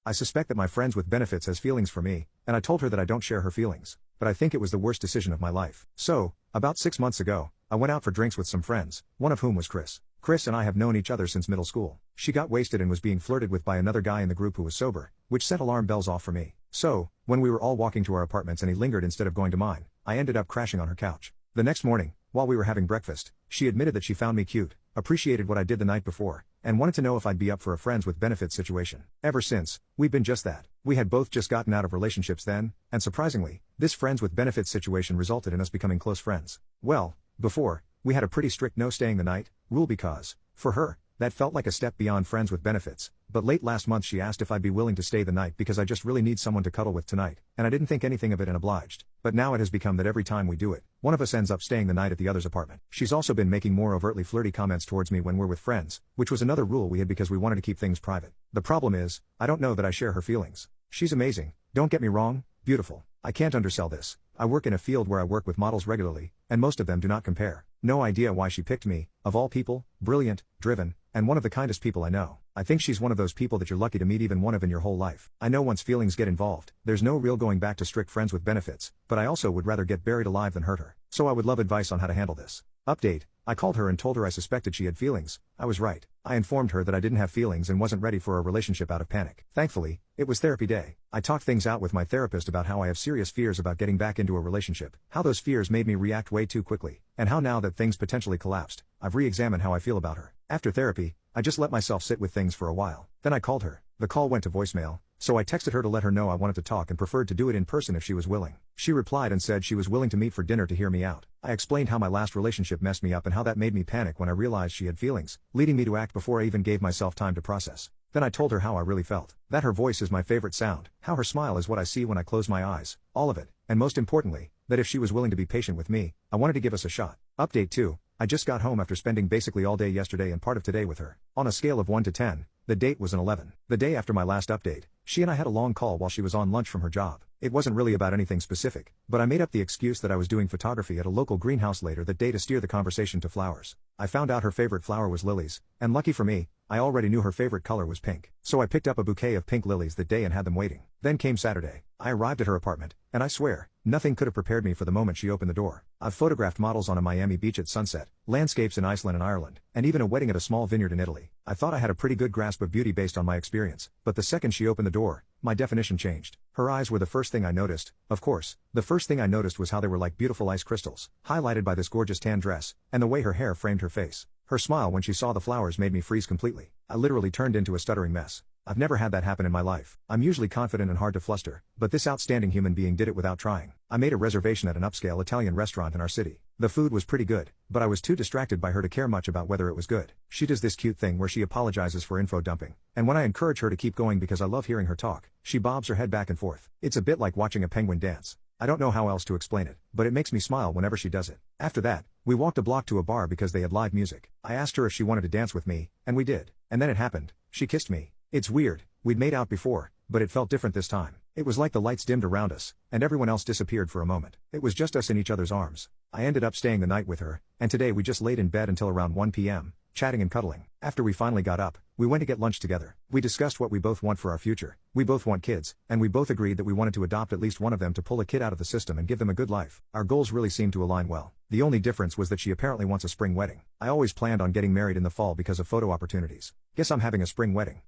I suspect that my friends with benefits has feelings for me, and I told her that I don't share her feelings, but I think it was the worst decision of my life. So, about 6 months ago, I went out for drinks with some friends, one of whom was Chris. Chris and I have known each other since middle school. She got wasted and was being flirted with by another guy in the group who was sober, which set alarm bells off for me. So, when we were all walking to our apartments and he lingered instead of going to mine, I ended up crashing on her couch. The next morning, while we were having breakfast, she admitted that she found me cute, appreciated what I did the night before, and wanted to know if I'd be up for a friends with benefits situation. Ever since, we've been just that. We had both just gotten out of relationships then, and surprisingly, this friends with benefits situation resulted in us becoming close friends. Well, before, we had a pretty strict no staying the night rule because, for her, that felt like a step beyond friends with benefits, but late last month she asked if I'd be willing to stay the night because I just really need someone to cuddle with tonight, and I didn't think anything of it and obliged. But now it has become that every time we do it, one of us ends up staying the night at the other's apartment. She's also been making more overtly flirty comments towards me when we're with friends, which was another rule we had because we wanted to keep things private. The problem is, I don't know that I share her feelings. She's amazing, don't get me wrong, beautiful. I can't undersell this. I work in a field where I work with models regularly, and most of them do not compare. No idea why she picked me, of all people, brilliant, driven, and one of the kindest people I know. I think she's one of those people that you're lucky to meet even one of in your whole life. I know once feelings get involved, there's no real going back to strict friends with benefits, but I also would rather get buried alive than hurt her. So I would love advice on how to handle this. Update: I called her and told her I suspected she had feelings. I was right. I informed her that I didn't have feelings and wasn't ready for a relationship out of panic. Thankfully, it was therapy day. I talked things out with my therapist about how I have serious fears about getting back into a relationship, how those fears made me react way too quickly, and how now that things potentially collapsed, I've re-examined how I feel about her. After therapy, I just let myself sit with things for a while. Then I called her. The call went to voicemail, so I texted her to let her know I wanted to talk and preferred to do it in person if she was willing. She replied and said she was willing to meet for dinner to hear me out. I explained how my last relationship messed me up and how that made me panic when I realized she had feelings, leading me to act before I even gave myself time to process. Then I told her how I really felt. That her voice is my favorite sound, how her smile is what I see when I close my eyes, all of it, and most importantly, that if she was willing to be patient with me, I wanted to give us a shot. Update 2. I just got home after spending basically all day yesterday and part of today with her. On a scale of 1 to 10, the date was an 11. The day after my last update, she and I had a long call while she was on lunch from her job. It wasn't really about anything specific, but I made up the excuse that I was doing photography at a local greenhouse later that day to steer the conversation to flowers. I found out her favorite flower was lilies, and lucky for me, I already knew her favorite color was pink. So I picked up a bouquet of pink lilies that day and had them waiting. Then came Saturday. I arrived at her apartment, and I swear, nothing could have prepared me for the moment she opened the door. I've photographed models on a Miami beach at sunset, landscapes in Iceland and Ireland, and even a wedding at a small vineyard in Italy. I thought I had a pretty good grasp of beauty based on my experience, but the second she opened the door, my definition changed. Her eyes were the first thing I noticed. Of course, the first thing I noticed was how they were like beautiful ice crystals, highlighted by this gorgeous tan dress, and the way her hair framed her face. Her smile when she saw the flowers made me freeze completely. I literally turned into a stuttering mess. I've never had that happen in my life. I'm usually confident and hard to fluster, but this outstanding human being did it without trying. I made a reservation at an upscale Italian restaurant in our city. The food was pretty good, but I was too distracted by her to care much about whether it was good. She does this cute thing where she apologizes for info dumping, and when I encourage her to keep going because I love hearing her talk, she bobs her head back and forth. It's a bit like watching a penguin dance. I don't know how else to explain it, but it makes me smile whenever she does it. After that, we walked a block to a bar because they had live music. I asked her if she wanted to dance with me, and we did. And then it happened. She kissed me. It's weird, we'd made out before, but it felt different this time. It was like the lights dimmed around us, and everyone else disappeared for a moment. It was just us in each other's arms. I ended up staying the night with her, and today we just laid in bed until around 1 p.m., chatting and cuddling. After we finally got up, we went to get lunch together. We discussed what we both want for our future. We both want kids, and we both agreed that we wanted to adopt at least one of them to pull a kid out of the system and give them a good life. Our goals really seemed to align well. The only difference was that she apparently wants a spring wedding. I always planned on getting married in the fall because of photo opportunities. Guess I'm having a spring wedding.